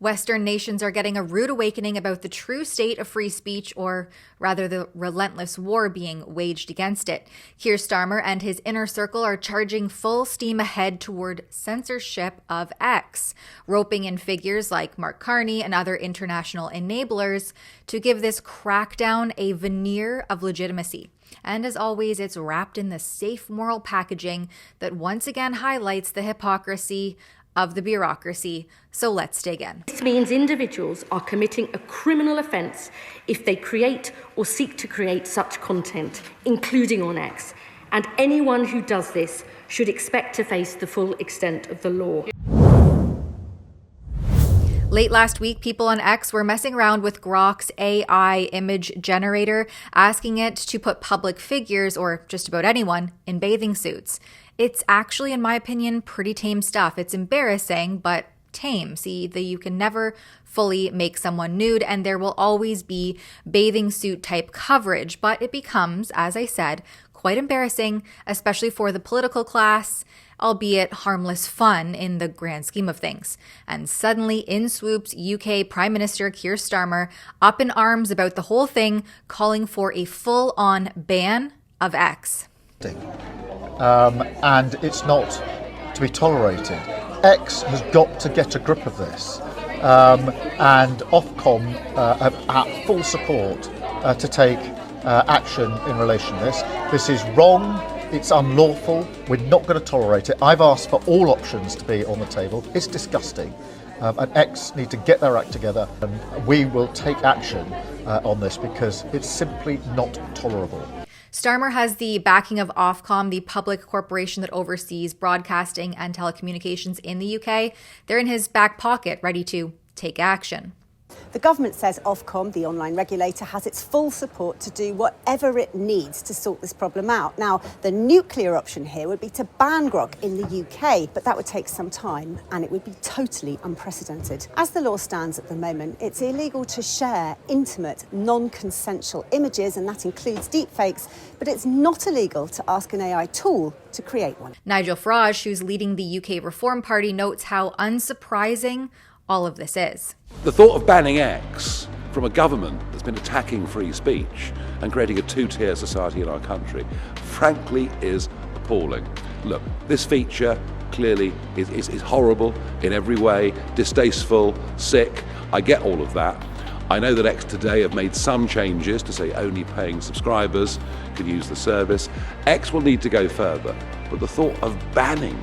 Western nations are getting a rude awakening about the true state of free speech, or rather the relentless war being waged against it. Keir Starmer and his inner circle are charging full steam ahead toward censorship of X, roping in figures like Mark Carney and other international enablers to give this crackdown a veneer of legitimacy. And as always, it's wrapped in the safe moral packaging that once again highlights the hypocrisy of the bureaucracy. So let's dig in. This means individuals are committing a criminal offence if they create or seek to create such content, including on X. And anyone who does this should expect to face the full extent of the law. Late last week, people on X were messing around with Grok's AI image generator, asking it to put public figures, or just about anyone, in bathing suits. It's actually, in my opinion, pretty tame stuff. It's embarrassing, but tame. See, you can never fully make someone nude, and there will always be bathing suit type coverage, but it becomes, as I said, quite embarrassing, especially for the political class, albeit harmless fun in the grand scheme of things. And suddenly in swoops UK Prime Minister Keir Starmer, up in arms about the whole thing, calling for a full-on ban of X. And it's not to be tolerated. X has got to get a grip of this. And Ofcom have full support to take action in relation to this. This is wrong. It's unlawful. We're not going to tolerate it. I've asked for all options to be on the table. It's disgusting. And X need to get their act together, and we will take action on this because it's simply not tolerable. Starmer has the backing of Ofcom, the public corporation that oversees broadcasting and telecommunications in the UK. They're in his back pocket, ready to take action. The government says Ofcom, the online regulator, has its full support to do whatever it needs to sort this problem out. Now, the nuclear option here would be to ban Grok in the UK, but that would take some time and it would be totally unprecedented. As the law stands at the moment, it's illegal to share intimate, non-consensual images, and that includes deepfakes, but it's not illegal to ask an AI tool to create one. Nigel Farage, who's leading the UK Reform Party, notes how unsurprising all of this is. The thought of banning X from a government that's been attacking free speech and creating a two-tier society in our country, frankly, is appalling. Look, this feature clearly is horrible in every way, distasteful, sick. I get all of that. I know that X today have made some changes to say only paying subscribers can use the service. X will need to go further, but the thought of banning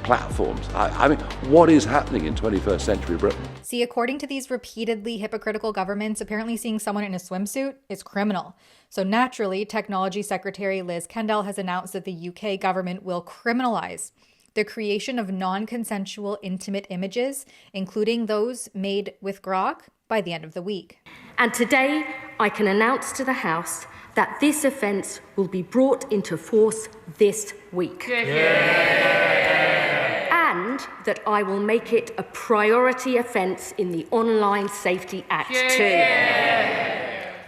platforms. I mean, what is happening in 21st century Britain? See, according to these repeatedly hypocritical governments, apparently seeing someone in a swimsuit is criminal. So naturally, Technology Secretary Liz Kendall has announced that the UK government will criminalize the creation of non-consensual intimate images, including those made with Grok, by the end of the week. And today, I can announce to the House that this offence will be brought into force this week. And that I will make it a priority offence in the Online Safety Act too.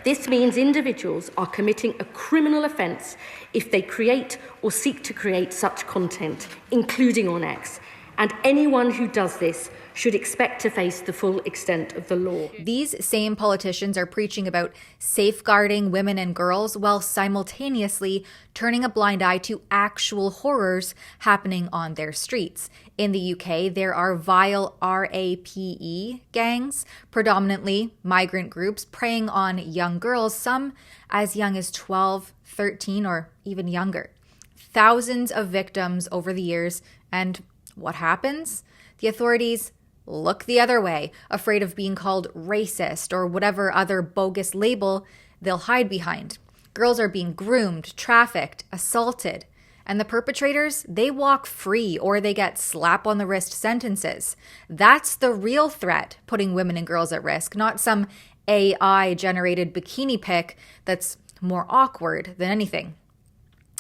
This means individuals are committing a criminal offence if they create or seek to create such content, including on X. And anyone who does this should expect to face the full extent of the law. These same politicians are preaching about safeguarding women and girls while simultaneously turning a blind eye to actual horrors happening on their streets. In the UK, there are vile RAPE gangs, predominantly migrant groups, preying on young girls, some as young as 12, 13, or even younger. Thousands of victims over the years, and what happens? The authorities look the other way, afraid of being called racist or whatever other bogus label they'll hide behind. Girls are being groomed, trafficked, assaulted, and the perpetrators, they walk free or they get slap on the wrist sentences. That's the real threat, putting women and girls at risk, not some AI-generated bikini pic that's more awkward than anything.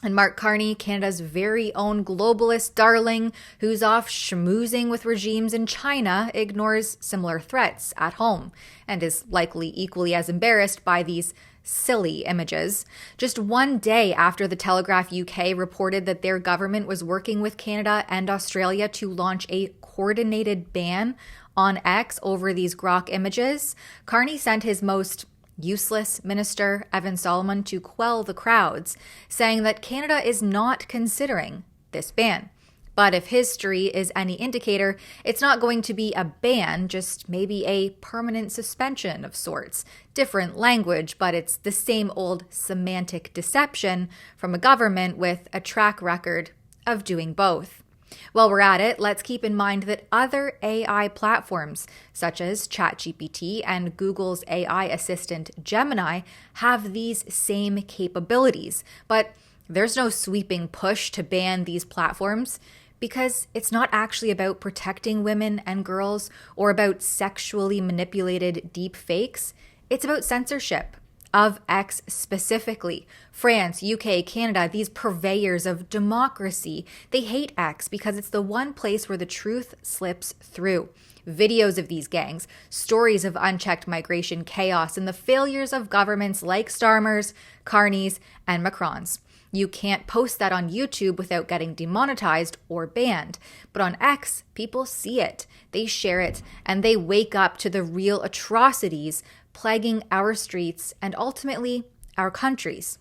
And Mark Carney, Canada's very own globalist darling, who's off schmoozing with regimes in China, ignores similar threats at home and is likely equally as embarrassed by these silly images. Just one day after the Telegraph UK reported that their government was working with Canada and Australia to launch a coordinated ban on X over these grok images, Carney sent his most useless minister, Evan Solomon, to quell the crowds, saying that Canada is not considering this ban. But if history is any indicator, it's not going to be a ban, just maybe a permanent suspension of sorts. Different language, but it's the same old semantic deception from a government with a track record of doing both. While we're at it, let's keep in mind that other AI platforms, such as ChatGPT and Google's AI assistant Gemini, have these same capabilities. But there's no sweeping push to ban these platforms because it's not actually about protecting women and girls or about sexually manipulated deepfakes. It's about censorship of X specifically. France, UK, Canada, these purveyors of democracy, they hate X because it's the one place where the truth slips through. Videos of these gangs, stories of unchecked migration chaos, and the failures of governments like Starmer's, Carney's, and Macron's. You can't post that on YouTube without getting demonetized or banned. But on X, people see it, they share it, and they wake up to the real atrocities plaguing our streets and ultimately our countries.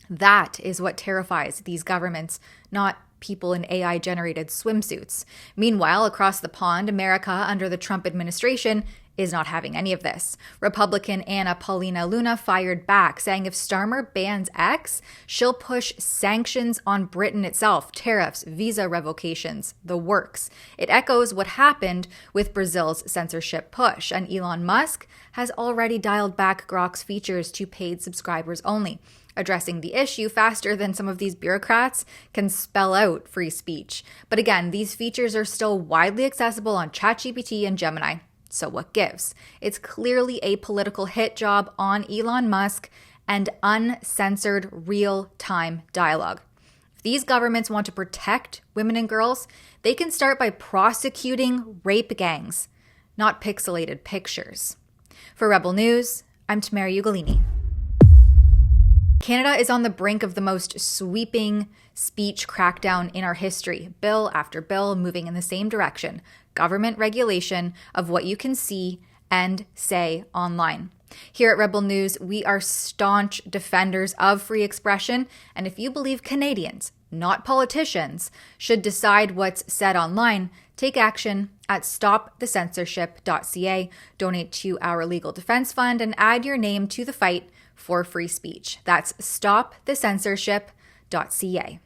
That is what terrifies these governments, not people in AI-generated swimsuits. Meanwhile, across the pond, America, under the Trump administration, is not having any of this. Republican Anna Paulina Luna fired back, saying if Starmer bans X, she'll push sanctions on Britain itself, tariffs, visa revocations, the works. It echoes what happened with Brazil's censorship push, and Elon Musk has already dialed back Grok's features to paid subscribers only, addressing the issue faster than some of these bureaucrats can spell out free speech. But again, these features are still widely accessible on ChatGPT and Gemini. So what gives? It's clearly a political hit job on Elon Musk and uncensored real-time dialogue. If these governments want to protect women and girls, they can start by prosecuting rape gangs, not pixelated pictures. For Rebel News, I'm Tamara Ugolini. Canada is on the brink of the most sweeping speech crackdown in our history, bill after bill moving in the same direction, government regulation of what you can see and say online. Here at Rebel News, we are staunch defenders of free expression, and if you believe Canadians, not politicians, should decide what's said online, take action at stopthecensorship.ca, donate to our legal defense fund, and add your name to the fight for free speech. That's stopthecensorship.ca.